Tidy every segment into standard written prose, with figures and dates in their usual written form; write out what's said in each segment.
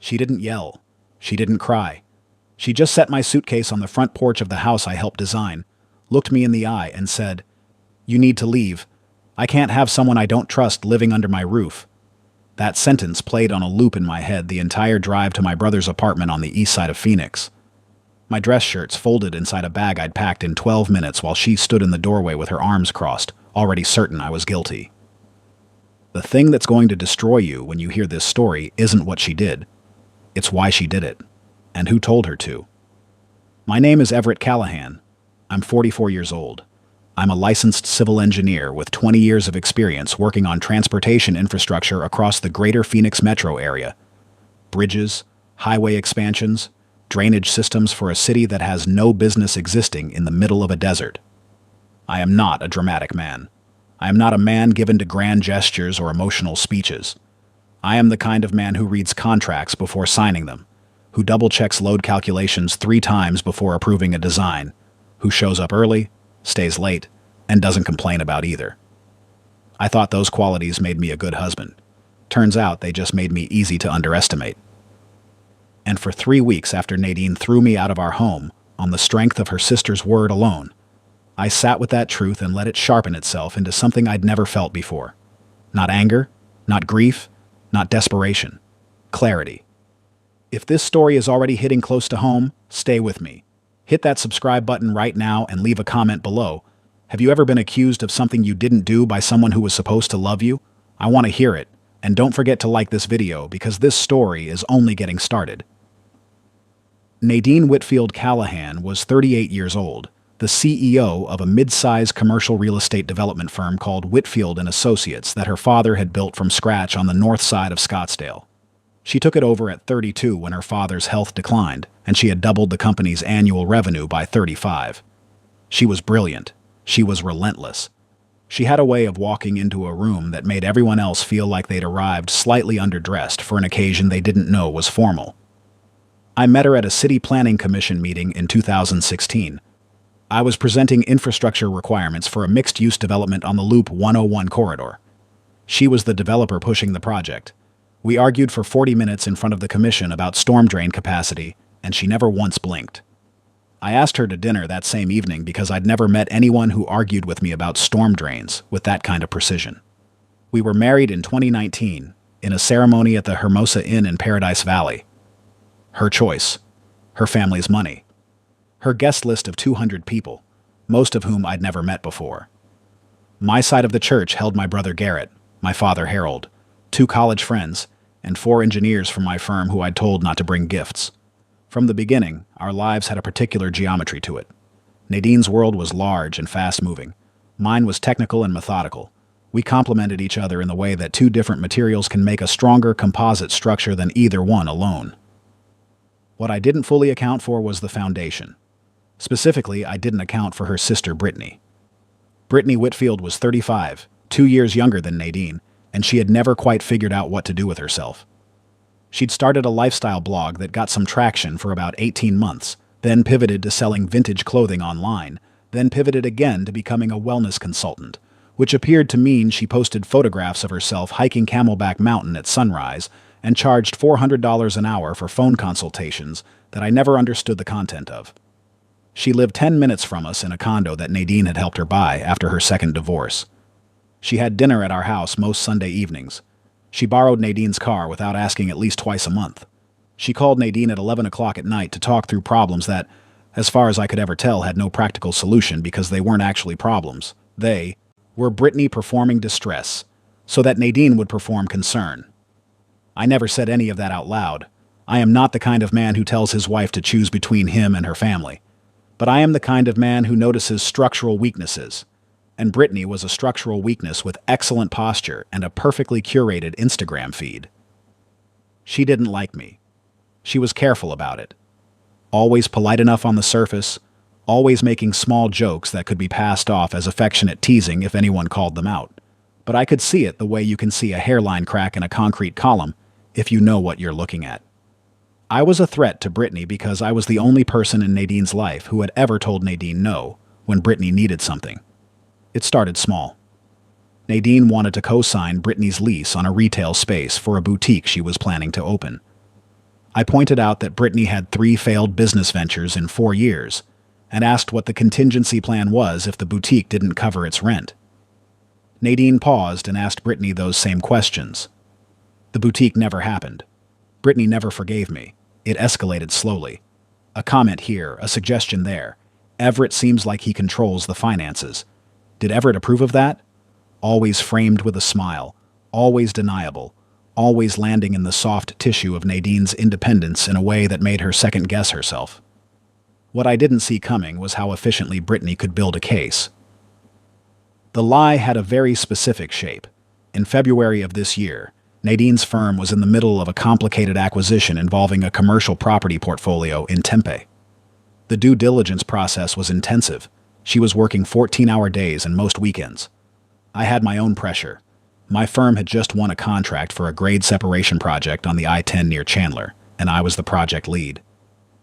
She didn't yell. She didn't cry. She just set my suitcase on the front porch of the house I helped design, looked me in the eye, and said, "You need to leave. I can't have someone I don't trust living under my roof." That sentence played on a loop in my head the entire drive to my brother's apartment on the east side of Phoenix. My dress shirts folded inside a bag I'd packed in 12 minutes while she stood in the doorway with her arms crossed, already certain I was guilty. The thing that's going to destroy you when you hear this story isn't what she did. It's why she did it, and who told her to. My name is Everett Callahan. I'm 44 years old. I'm a licensed civil engineer with 20 years of experience working on transportation infrastructure across the greater Phoenix metro area. Bridges, highway expansions, drainage systems for a city that has no business existing in the middle of a desert. I am not a dramatic man. I am not a man given to grand gestures or emotional speeches. I am the kind of man who reads contracts before signing them, who double-checks load calculations 3 times before approving a design, who shows up early, stays late, and doesn't complain about either. I thought those qualities made me a good husband. Turns out they just made me easy to underestimate. And for 3 weeks after Nadine threw me out of our home, on the strength of her sister's word alone, I sat with that truth and let it sharpen itself into something I'd never felt before. Not anger, not grief, not desperation. Clarity. If this story is already hitting close to home, stay with me. Hit that subscribe button right now and leave a comment below. Have you ever been accused of something you didn't do by someone who was supposed to love you? I want to hear it. And don't forget to like this video because this story is only getting started. Nadine Whitfield Callahan was 38 years old, the CEO of a mid-size commercial real estate development firm called Whitfield & Associates that her father had built from scratch on the north side of Scottsdale. She took it over at 32 when her father's health declined, and she had doubled the company's annual revenue by 35. She was brilliant. She was relentless. She had a way of walking into a room that made everyone else feel like they'd arrived slightly underdressed for an occasion they didn't know was formal. I met her at a city planning commission meeting in 2016. I was presenting infrastructure requirements for a mixed-use development on the Loop 101 corridor. She was the developer pushing the project. We argued for 40 minutes in front of the commission about storm drain capacity, and she never once blinked. I asked her to dinner that same evening because I'd never met anyone who argued with me about storm drains with that kind of precision. We were married in 2019, in a ceremony at the Hermosa Inn in Paradise Valley. Her choice. Her family's money. Her guest list of 200 people, most of whom I'd never met before. My side of the church held my brother Garrett, my father Harold, 2 college friends, and 4 engineers from my firm who I'd told not to bring gifts. From the beginning, our lives had a particular geometry to it. Nadine's world was large and fast-moving. Mine was technical and methodical. We complemented each other in the way that 2 different materials can make a stronger composite structure than either one alone. What I didn't fully account for was the foundation. Specifically, I didn't account for her sister Brittany. Brittany Whitfield was 35, 2 years younger than Nadine, and she had never quite figured out what to do with herself. She'd started a lifestyle blog that got some traction for about 18 months, then pivoted to selling vintage clothing online, then pivoted again to becoming a wellness consultant, which appeared to mean she posted photographs of herself hiking Camelback Mountain at sunrise and charged $400 an hour for phone consultations that I never understood the content of. She lived 10 minutes from us in a condo that Nadine had helped her buy after her second divorce. She had dinner at our house most Sunday evenings. She borrowed Nadine's car without asking at least twice a month. She called Nadine at 11 o'clock at night to talk through problems that, as far as I could ever tell, had no practical solution because they weren't actually problems. They were Brittany performing distress, so that Nadine would perform concern. I never said any of that out loud. I am not the kind of man who tells his wife to choose between him and her family. But I am the kind of man who notices structural weaknesses. And Brittany was a structural weakness with excellent posture and a perfectly curated Instagram feed. She didn't like me. She was careful about it. Always polite enough on the surface, always making small jokes that could be passed off as affectionate teasing if anyone called them out. But I could see it the way you can see a hairline crack in a concrete column if you know what you're looking at. I was a threat to Brittany because I was the only person in Nadine's life who had ever told Nadine no when Brittany needed something. It started small. Nadine wanted to co-sign Brittany's lease on a retail space for a boutique she was planning to open. I pointed out that Brittany had 3 failed business ventures in 4 years, and asked what the contingency plan was if the boutique didn't cover its rent. Nadine paused and asked Brittany those same questions. The boutique never happened. Brittany never forgave me. It escalated slowly. A comment here, a suggestion there. Everett seems like he controls the finances. Did Everett approve of that? Always framed with a smile, always deniable, always landing in the soft tissue of Nadine's independence in a way that made her second-guess herself. What I didn't see coming was how efficiently Brittany could build a case. The lie had a very specific shape. In February of this year, Nadine's firm was in the middle of a complicated acquisition involving a commercial property portfolio in Tempe. The due diligence process was intensive. She was working 14-hour days and most weekends. I had my own pressure. My firm had just won a contract for a grade separation project on the I-10 near Chandler, and I was the project lead.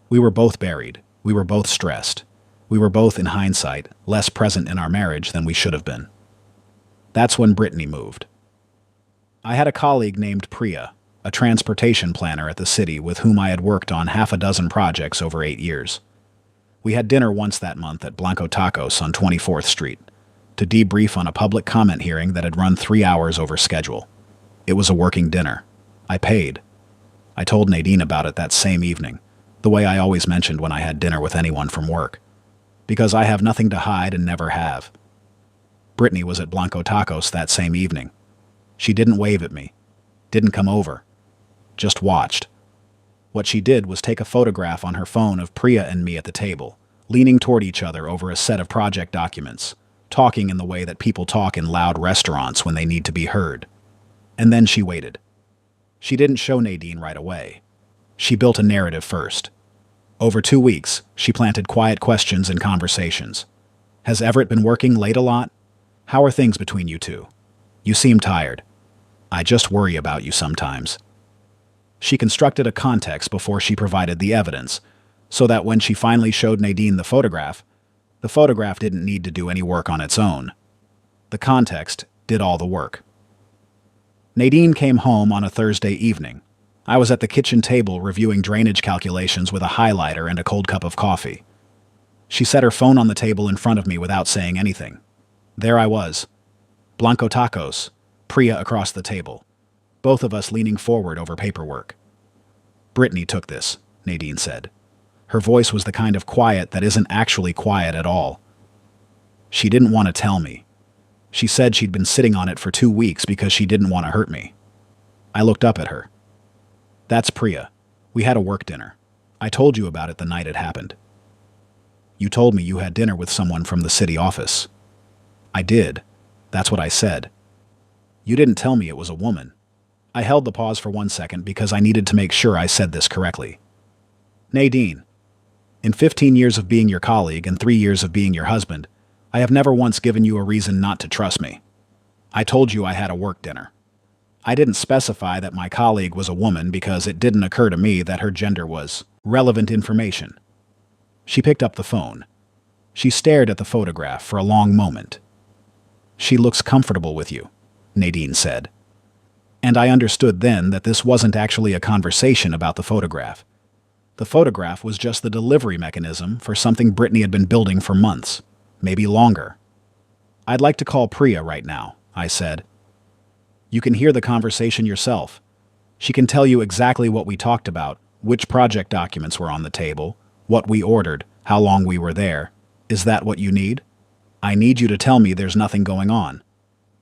We were both buried. We were both stressed. We were both, in hindsight, less present in our marriage than we should have been. That's when Brittany moved. I had a colleague named Priya, a transportation planner at the city with whom I had worked on half a dozen projects over 8 years. We had dinner once that month at Blanco Tacos on 24th Street to debrief on a public comment hearing that had run 3 hours over schedule. It was a working dinner. I paid. I told Nadine about it that same evening, the way I always mentioned when I had dinner with anyone from work. Because I have nothing to hide and never have. Brittany was at Blanco Tacos that same evening. She didn't wave at me, didn't come over, just watched. What she did was take a photograph on her phone of Priya and me at the table, leaning toward each other over a set of project documents, talking in the way that people talk in loud restaurants when they need to be heard. And then she waited. She didn't show Nadine right away. She built a narrative first. Over 2 weeks, she planted quiet questions and conversations. Has Everett been working late a lot? How are things between you two? You seem tired. I just worry about you sometimes. She constructed a context before she provided the evidence, so that when she finally showed Nadine the photograph didn't need to do any work on its own. The context did all the work. Nadine came home on a Thursday evening. I was at the kitchen table reviewing drainage calculations with a highlighter and a cold cup of coffee. She set her phone on the table in front of me without saying anything. There I was. Blanco Tacos, Priya across the table, both of us leaning forward over paperwork. Brittany took this, Nadine said. Her voice was the kind of quiet that isn't actually quiet at all. She didn't want to tell me. She said she'd been sitting on it for 2 weeks because she didn't want to hurt me. I looked up at her. That's Priya. We had a work dinner. I told you about it the night it happened. You told me you had dinner with someone from the city office. I did. That's what I said. You didn't tell me it was a woman. I held the pause for 1 second because I needed to make sure I said this correctly. Nadine, in 15 years of being your colleague and 3 years of being your husband, I have never once given you a reason not to trust me. I told you I had a work dinner. I didn't specify that my colleague was a woman because it didn't occur to me that her gender was relevant information. She picked up the phone. She stared at the photograph for a long moment. She looks comfortable with you, Nadine said. And I understood then that this wasn't actually a conversation about the photograph. The photograph was just the delivery mechanism for something Brittany had been building for months, maybe longer. I'd like to call Priya right now, I said. You can hear the conversation yourself. She can tell you exactly what we talked about, which project documents were on the table, what we ordered, how long we were there. Is that what you need? I need you to tell me there's nothing going on.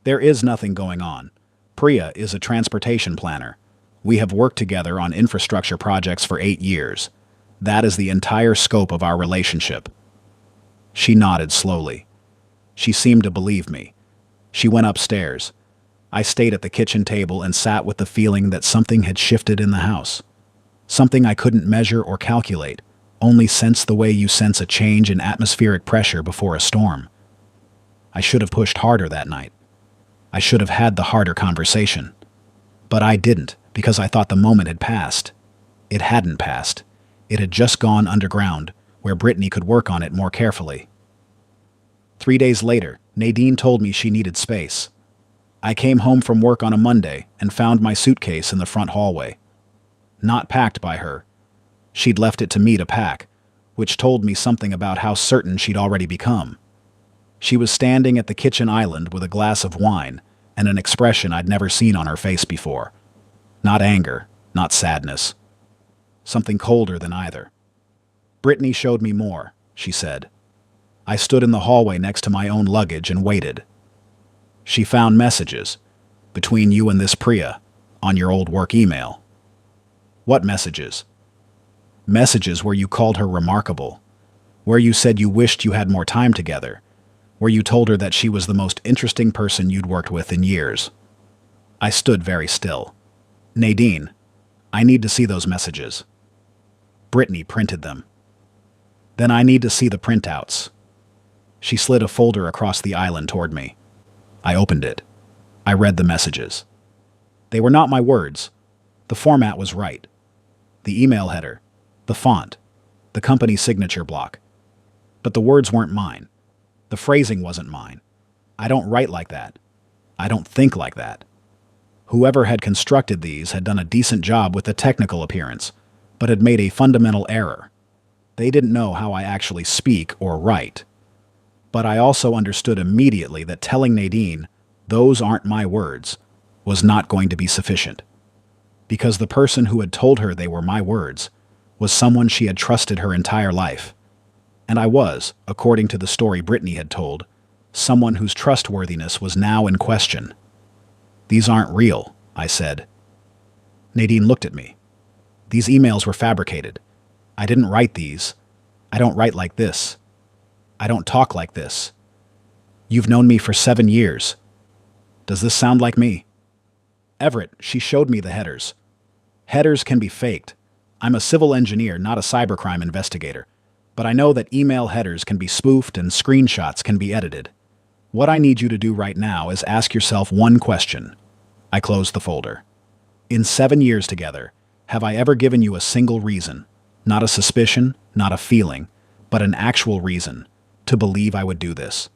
There is nothing going on. Priya is a transportation planner. We have worked together on infrastructure projects for 8 years. That is the entire scope of our relationship. She nodded slowly. She seemed to believe me. She went upstairs. I stayed at the kitchen table and sat with the feeling that something had shifted in the house. Something I couldn't measure or calculate, only sense the way you sense a change in atmospheric pressure before a storm. I should have pushed harder that night. I should have had the harder conversation. But I didn't, because I thought the moment had passed. It hadn't passed. It had just gone underground, where Brittany could work on it more carefully. 3 days later, Nadine told me she needed space. I came home from work on a Monday and found my suitcase in the front hallway. not packed by her. She'd left it to me to pack, which told me something about how certain she'd already become. She was standing at the kitchen island with a glass of wine and an expression I'd never seen on her face before. Not anger, not sadness. Something colder than either. "Brittany showed me more," she said. "I stood in the hallway next to my own luggage and waited. She found messages between you and this Priya on your old work email." "What messages?" "Messages where you called her remarkable, where you said you wished you had more time together, where you told her that she was the most interesting person you'd worked with in years." I stood very still. "Nadine, I need to see those messages." "Brittany printed them." "Then I need to see the printouts." She slid a folder across the island toward me. I opened it. I read the messages. They were not my words. The format was right. The email header, the font, the company signature block. But the words weren't mine. The phrasing wasn't mine. I don't write like that. I don't think like that. Whoever had constructed these had done a decent job with the technical appearance, but had made a fundamental error. They didn't know how I actually speak or write. But I also understood immediately that telling Nadine, "Those aren't my words," was not going to be sufficient. Because the person who had told her they were my words was someone she had trusted her entire life. And I was, according to the story Brittany had told, someone whose trustworthiness was now in question. "These aren't real," I said. Nadine looked at me. "These emails were fabricated. I didn't write these. I don't write like this. I don't talk like this. You've known me for 7 years. Does this sound like me?" "Everett," she showed me the headers. "Headers can be faked. I'm a civil engineer, not a cybercrime investigator. But I know that email headers can be spoofed and screenshots can be edited. What I need you to do right now is ask yourself one question." I closed the folder. "In 7 years together, have I ever given you a single reason, not a suspicion, not a feeling, but an actual reason, to believe I would do this?"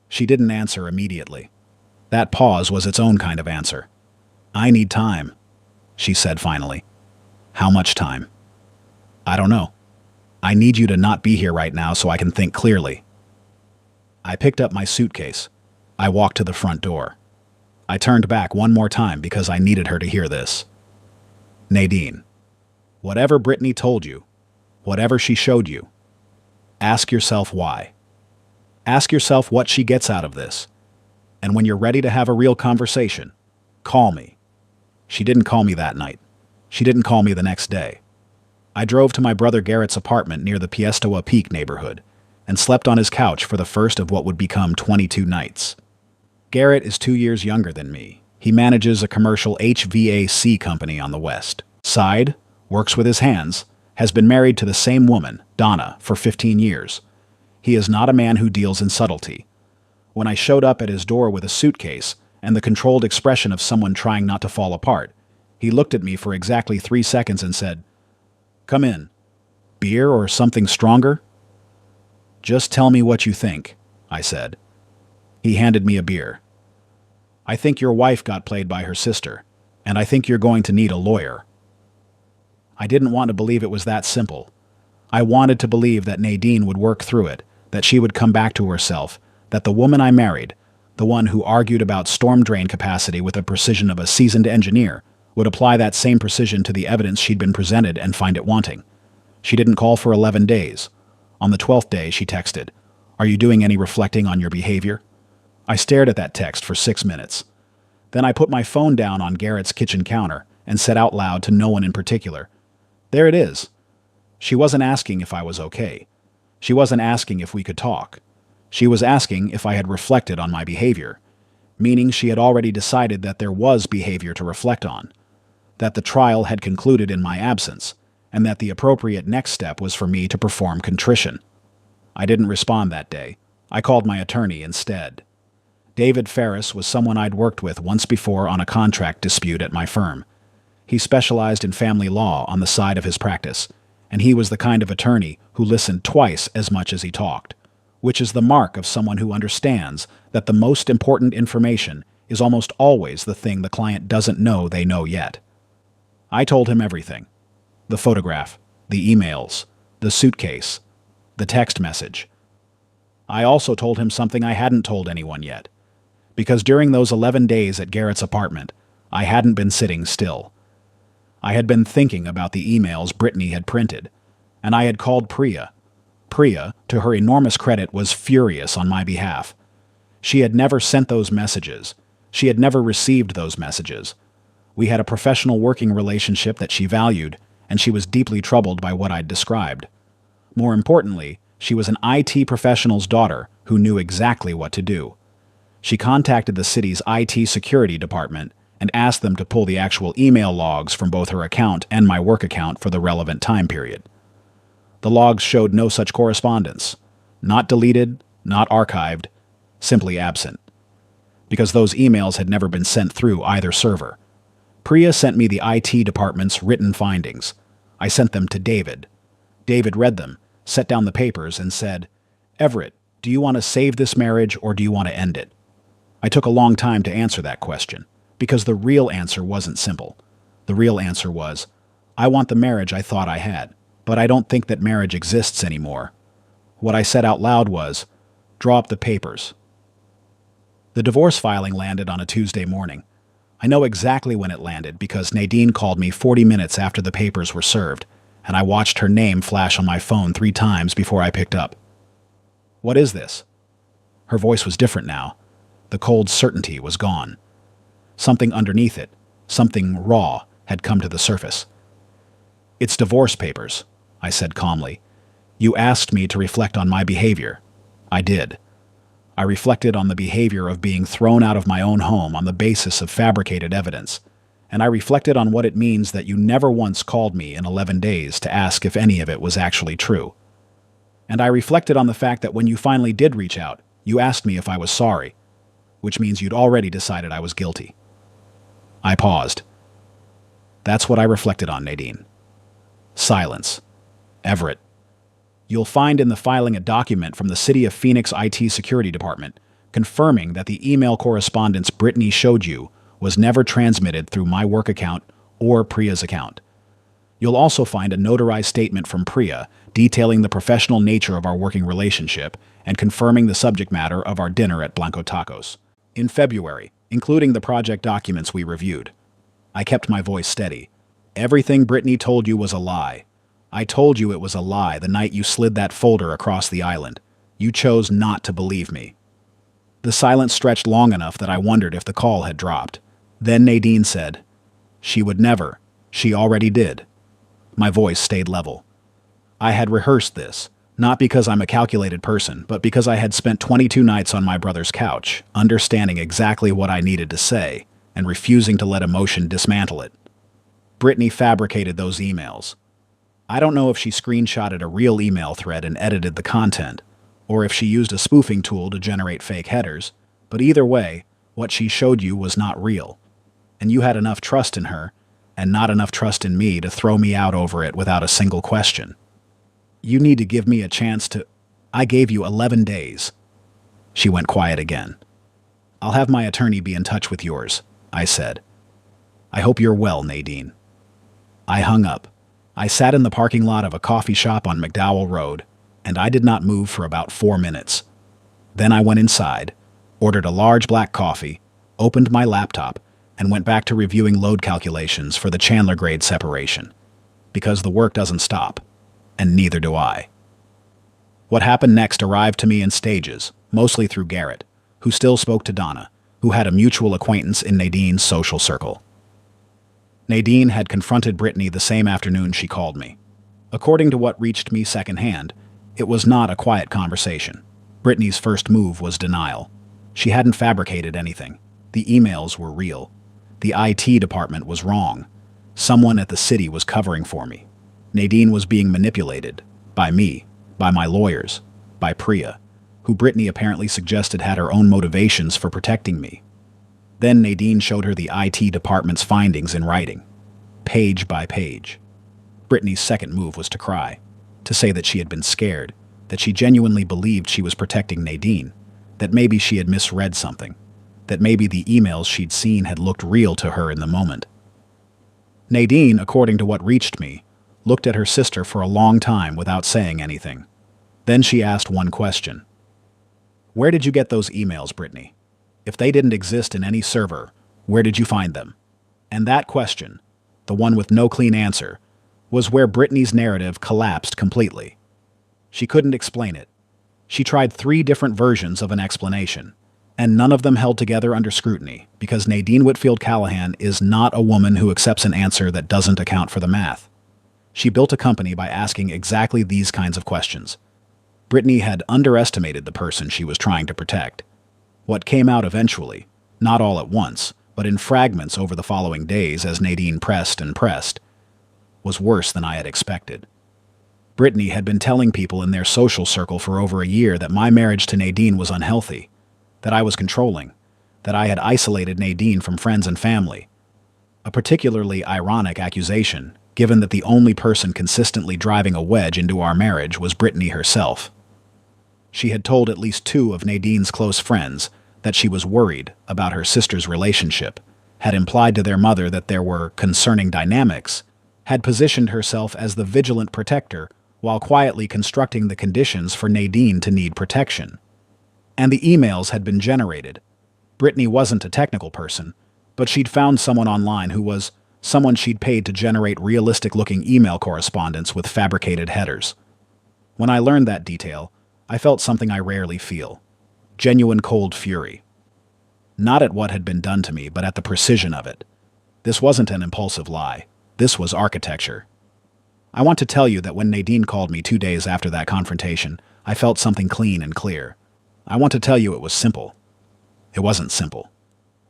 She didn't answer immediately. That pause was its own kind of answer. "I need time," she said finally. "How much time?" "I don't know. I need you to not be here right now so I can think clearly." I picked up my suitcase. I walked to the front door. I turned back one more time because I needed her to hear this. "Nadine, whatever Brittany told you, whatever she showed you, ask yourself why. Ask yourself what she gets out of this. And when you're ready to have a real conversation, call me." She didn't call me that night. She didn't call me the next day. I drove to my brother Garrett's apartment near the Piestewa Peak neighborhood and slept on his couch for the first of what would become 22 nights. Garrett is 2 years younger than me. He manages a commercial HVAC company on the west side, works with his hands, has been married to the same woman, Donna, for 15 years. He is not a man who deals in subtlety. When I showed up at his door with a suitcase and the controlled expression of someone trying not to fall apart, he looked at me for exactly 3 seconds and said, "Come in. Beer or something stronger?" "Just tell me what you think," I said. He handed me a beer. "I think your wife got played by her sister, and I think you're going to need a lawyer." I didn't want to believe it was that simple. I wanted to believe that Nadine would work through it, that she would come back to herself, that the woman I married, the one who argued about storm drain capacity with the precision of a seasoned engineer, would apply that same precision to the evidence she'd been presented and find it wanting. She didn't call for 11 days. On the 12th day, she texted, "Are you doing any reflecting on your behavior?" I stared at that text for 6 minutes. Then I put my phone down on Garrett's kitchen counter and said out loud to no one in particular, "There it is." She wasn't asking if I was okay. She wasn't asking if we could talk. She was asking if I had reflected on my behavior, meaning she had already decided that there was behavior to reflect on, that the trial had concluded in my absence, and that the appropriate next step was for me to perform contrition. I didn't respond that day. I called my attorney instead. David Ferris was someone I'd worked with once before on a contract dispute at my firm. He specialized in family law on the side of his practice, and he was the kind of attorney who listened twice as much as he talked, which is the mark of someone who understands that the most important information is almost always the thing the client doesn't know they know yet. I told him everything. The photograph, the emails, the suitcase, the text message. I also told him something I hadn't told anyone yet. Because during those 11 days at Garrett's apartment, I hadn't been sitting still. I had been thinking about the emails Brittany had printed, and I had called Priya. Priya, to her enormous credit, was furious on my behalf. She had never sent those messages. She had never received those messages. We had a professional working relationship that she valued, and she was deeply troubled by what I'd described. More importantly, she was an IT professional's daughter who knew exactly what to do. She contacted the city's IT security department and asked them to pull the actual email logs from both her account and my work account for the relevant time period. The logs showed no such correspondence. Not deleted, not archived, simply absent. Because those emails had never been sent through either server. Priya sent me the IT department's written findings. I sent them to David. David read them, set down the papers, and said, "Everett, do you want to save this marriage or do you want to end it?" I took a long time to answer that question, because the real answer wasn't simple. The real answer was, I want the marriage I thought I had, but I don't think that marriage exists anymore. What I said out loud was, draw up the papers. The divorce filing landed on a Tuesday morning. I know exactly when it landed because Nadine called me 40 minutes after the papers were served, and I watched her name flash on my phone 3 times before I picked up. "What is this?" Her voice was different now. The cold certainty was gone. Something underneath it, something raw, had come to the surface. "It's divorce papers," I said calmly. "You asked me to reflect on my behavior. I did. I reflected on the behavior of being thrown out of my own home on the basis of fabricated evidence, and I reflected on what it means that you never once called me in 11 days to ask if any of it was actually true. And I reflected on the fact that when you finally did reach out, you asked me if I was sorry, which means you'd already decided I was guilty." I paused. That's what I reflected on, Nadine. Silence. "Everett, you'll find in the filing a document from the City of Phoenix IT Security Department confirming that the email correspondence Brittany showed you was never transmitted through my work account or Priya's account. You'll also find a notarized statement from Priya detailing the professional nature of our working relationship and confirming the subject matter of our dinner at Blanco Tacos in February, including the project documents we reviewed." I kept my voice steady. "Everything Brittany told you was a lie. I told you it was a lie the night you slid that folder across the island. You chose not to believe me." The silence stretched long enough that I wondered if the call had dropped. Then Nadine said, "She would never. She already did." My voice stayed level. I had rehearsed this, not because I'm a calculated person, but because I had spent 22 nights on my brother's couch, understanding exactly what I needed to say, and refusing to let emotion dismantle it. Brittany fabricated those emails. I don't know if she screenshotted a real email thread and edited the content, or if she used a spoofing tool to generate fake headers, but either way, what she showed you was not real. And you had enough trust in her, and not enough trust in me to throw me out over it without a single question. You need to give me a chance to... I gave you 11 days. She went quiet again. "I'll have my attorney be in touch with yours," I said. "I hope you're well, Nadine." I hung up. I sat in the parking lot of a coffee shop on McDowell Road, and I did not move for about 4 minutes. Then I went inside, ordered a large black coffee, opened my laptop, and went back to reviewing load calculations for the Chandler grade separation. Because the work doesn't stop, and neither do I. What happened next arrived to me in stages, mostly through Garrett, who still spoke to Donna, who had a mutual acquaintance in Nadine's social circle. Nadine had confronted Brittany the same afternoon she called me. According to what reached me secondhand, it was not a quiet conversation. Brittany's first move was denial. She hadn't fabricated anything. The emails were real. The IT department was wrong. Someone at the city was covering for me. Nadine was being manipulated. By me. By my lawyers. By Priya, who Brittany apparently suggested had her own motivations for protecting me. Then Nadine showed her the IT department's findings in writing, page by page. Brittany's second move was to cry, to say that she had been scared, that she genuinely believed she was protecting Nadine, that maybe she had misread something, that maybe the emails she'd seen had looked real to her in the moment. Nadine, according to what reached me, looked at her sister for a long time without saying anything. Then she asked one question. Where did you get those emails, Brittany? If they didn't exist in any server, where did you find them? And that question, the one with no clean answer, was where Brittany's narrative collapsed completely. She couldn't explain it. She tried 3 different versions of an explanation, and none of them held together under scrutiny because Nadine Whitfield Callahan is not a woman who accepts an answer that doesn't account for the math. She built a company by asking exactly these kinds of questions. Brittany had underestimated the person she was trying to protect. What came out eventually, not all at once, but in fragments over the following days as Nadine pressed and pressed, was worse than I had expected. Brittany had been telling people in their social circle for over a year that my marriage to Nadine was unhealthy, that I was controlling, that I had isolated Nadine from friends and family. A particularly ironic accusation, given that the only person consistently driving a wedge into our marriage was Brittany herself. She had told at least 2 of Nadine's close friends that she was worried about her sister's relationship, had implied to their mother that there were concerning dynamics, had positioned herself as the vigilant protector while quietly constructing the conditions for Nadine to need protection. And the emails had been generated. Brittany wasn't a technical person, but she'd found someone online who was someone she'd paid to generate realistic-looking email correspondence with fabricated headers. When I learned that detail, I felt something I rarely feel: genuine cold fury. Not at what had been done to me, but at the precision of it. This wasn't an impulsive lie. This was architecture. I want to tell you that when Nadine called me 2 days after that confrontation, I felt something clean and clear. I want to tell you it was simple. It wasn't simple.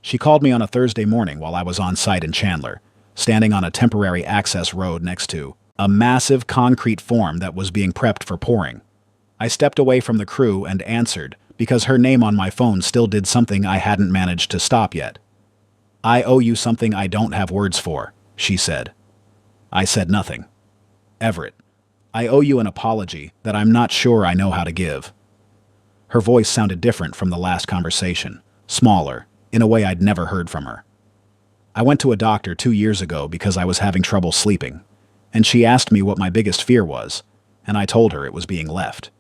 She called me on a Thursday morning while I was on site in Chandler, standing on a temporary access road next to a massive concrete form that was being prepped for pouring. I stepped away from the crew and answered because her name on my phone still did something I hadn't managed to stop yet. "I owe you something I don't have words for," she said. I said nothing. "Everett, I owe you an apology that I'm not sure I know how to give." Her voice sounded different from the last conversation, smaller, in a way I'd never heard from her. "I went to a doctor 2 years ago because I was having trouble sleeping, and she asked me what my biggest fear was, and I told her it was being left.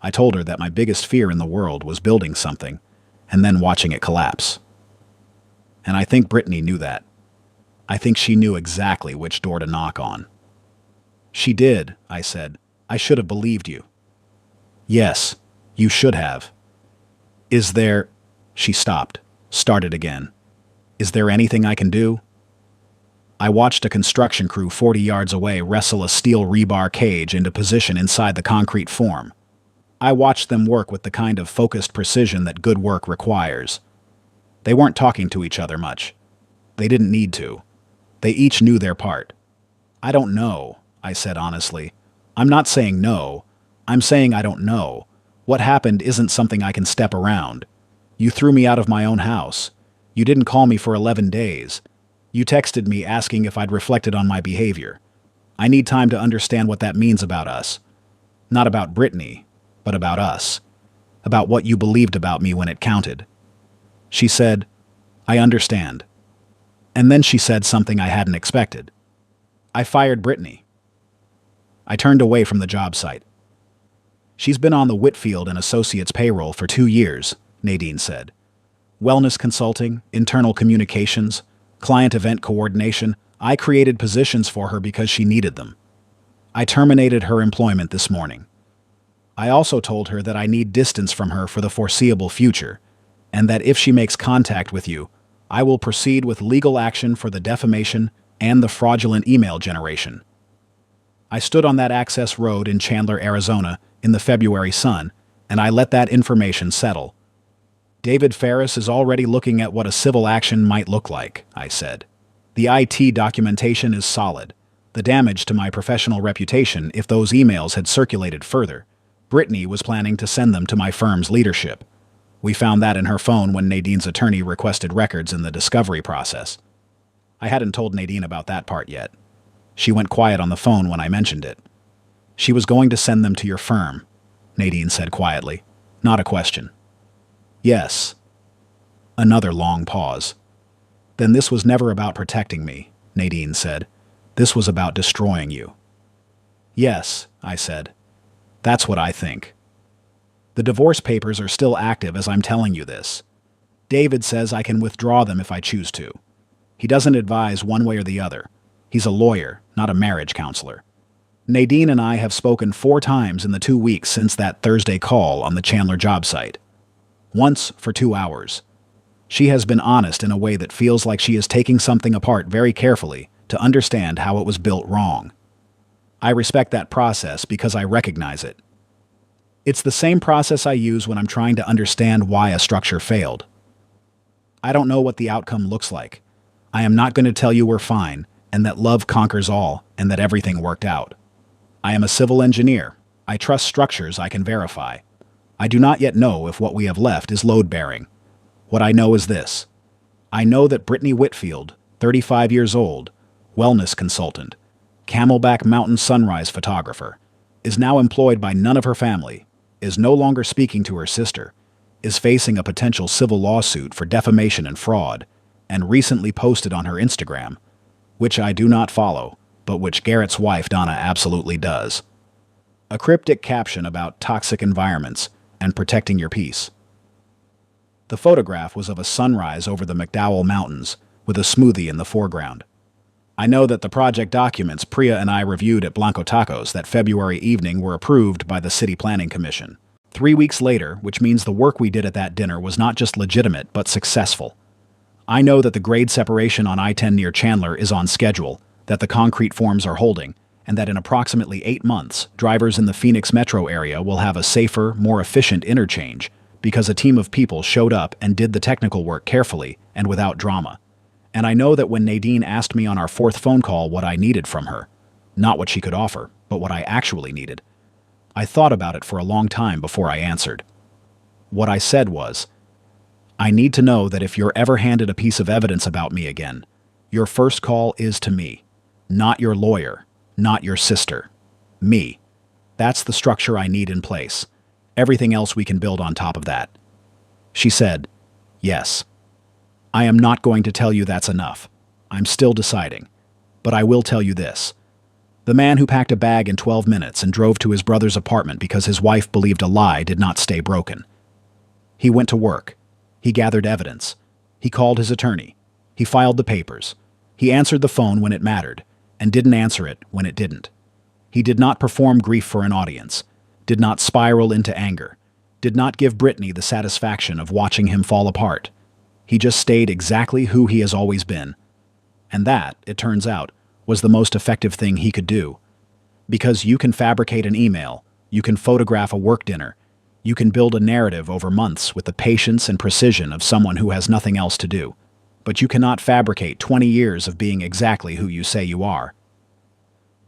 I told her that my biggest fear in the world was building something, and then watching it collapse. And I think Brittany knew that. I think she knew exactly which door to knock on." "She did," I said. "I should have believed you." "Yes, you should have." "Is there—" She stopped, started again. "Is there anything I can do?" I watched a construction crew 40 yards away wrestle a steel rebar cage into position inside the concrete form. I watched them work with the kind of focused precision that good work requires. They weren't talking to each other much. They didn't need to. They each knew their part. "I don't know," I said honestly. "I'm not saying no. I'm saying I don't know. What happened isn't something I can step around. You threw me out of my own house. You didn't call me for 11 days. You texted me asking if I'd reflected on my behavior. I need time to understand what that means about us. Not about Brittany, but about us. About what you believed about me when it counted." She said, "I understand." And then she said something I hadn't expected. "I fired Brittany." I turned away from the job site. "She's been on the Whitfield and Associates payroll for 2 years, Nadine said. Wellness consulting, internal communications, client event coordination. I created positions for her because she needed them. I terminated her employment this morning. I also told her that I need distance from her for the foreseeable future, and that if she makes contact with you, I will proceed with legal action for the defamation and the fraudulent email generation." I stood on that access road in Chandler, Arizona, in the February sun, and I let that information settle. "David Ferris is already looking at what a civil action might look like," I said. "The IT documentation is solid. The damage to my professional reputation if those emails had circulated further. Brittany was planning to send them to my firm's leadership. We found that in her phone when Nadine's attorney requested records in the discovery process. I hadn't told Nadine about that part yet. She went quiet on the phone when I mentioned it. "She was going to send them to your firm," Nadine said quietly. Not a question. "Yes." Another long pause. "Then this was never about protecting me," Nadine said. This was about destroying you. Yes, I said. That's what I think. The divorce papers are still active as I'm telling you this. David says I can withdraw them if I choose to. He doesn't advise one way or the other. He's a lawyer, not a marriage counselor. Nadine and I have spoken 4 times in the 2 weeks since that Thursday call on the Chandler job site. Once for 2 hours. She has been honest in a way that feels like she is taking something apart very carefully to understand how it was built wrong. I respect that process because I recognize it. It's the same process I use when I'm trying to understand why a structure failed. I don't know what the outcome looks like. I am not going to tell you we're fine, and that love conquers all, and that everything worked out. I am a civil engineer. I trust structures I can verify. I do not yet know if what we have left is load-bearing. What I know is this. I know that Brittany Whitfield, 35 years old, wellness consultant, Camelback Mountain sunrise photographer, is now employed by none of her family, is no longer speaking to her sister, is facing a potential civil lawsuit for defamation and fraud, and recently posted on her Instagram, which I do not follow, but which Garrett's wife Donna absolutely does, a cryptic caption about toxic environments and protecting your peace. The photograph was of a sunrise over the McDowell Mountains with a smoothie in the foreground. I know that the project documents Priya and I reviewed at Blanco Tacos that February evening were approved by the City Planning Commission. 3 weeks later, which means the work we did at that dinner was not just legitimate but successful. I know that the grade separation on I-10 near Chandler is on schedule, that the concrete forms are holding, and that in approximately 8 months, drivers in the Phoenix metro area will have a safer, more efficient interchange because a team of people showed up and did the technical work carefully and without drama. And I know that when Nadine asked me on our 4th phone call what I needed from her, not what she could offer, but what I actually needed, I thought about it for a long time before I answered. What I said was, I need to know that if you're ever handed a piece of evidence about me again, your first call is to me, not your lawyer, not your sister. Me. That's the structure I need in place. Everything else we can build on top of that. She said, yes. I am not going to tell you that's enough. I'm still deciding. But I will tell you this. The man who packed a bag in 12 minutes and drove to his brother's apartment because his wife believed a lie did not stay broken. He went to work. He gathered evidence. He called his attorney. He filed the papers. He answered the phone when it mattered, and didn't answer it when it didn't. He did not perform grief for an audience, did not spiral into anger, did not give Brittany the satisfaction of watching him fall apart. He just stayed exactly who he has always been. And that, it turns out, was the most effective thing he could do. Because you can fabricate an email, you can photograph a work dinner, you can build a narrative over months with the patience and precision of someone who has nothing else to do. But you cannot fabricate 20 years of being exactly who you say you are.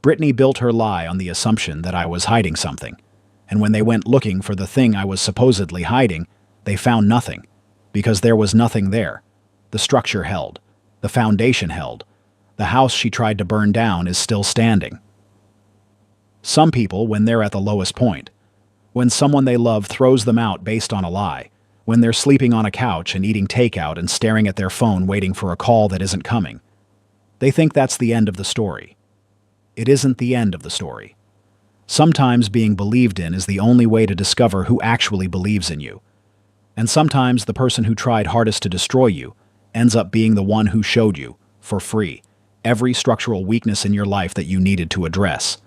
Brittany built her lie on the assumption that I was hiding something, and when they went looking for the thing I was supposedly hiding, they found nothing, because there was nothing there. The structure held. The foundation held. The house she tried to burn down is still standing. Some people, when they're at the lowest point, when someone they love throws them out based on a lie, when they're sleeping on a couch and eating takeout and staring at their phone waiting for a call that isn't coming, they think that's the end of the story. It isn't the end of the story. Sometimes being believed in is the only way to discover who actually believes in you. And sometimes the person who tried hardest to destroy you ends up being the one who showed you, for free, every structural weakness in your life that you needed to address.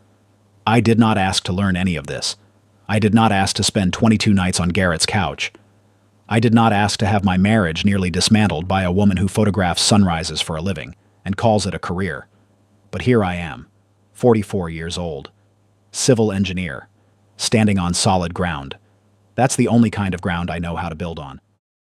I did not ask to learn any of this. I did not ask to spend 22 nights on Garrett's couch. I did not ask to have my marriage nearly dismantled by a woman who photographs sunrises for a living and calls it a career. But here I am, 44 years old, civil engineer, standing on solid ground. That's the only kind of ground I know how to build on.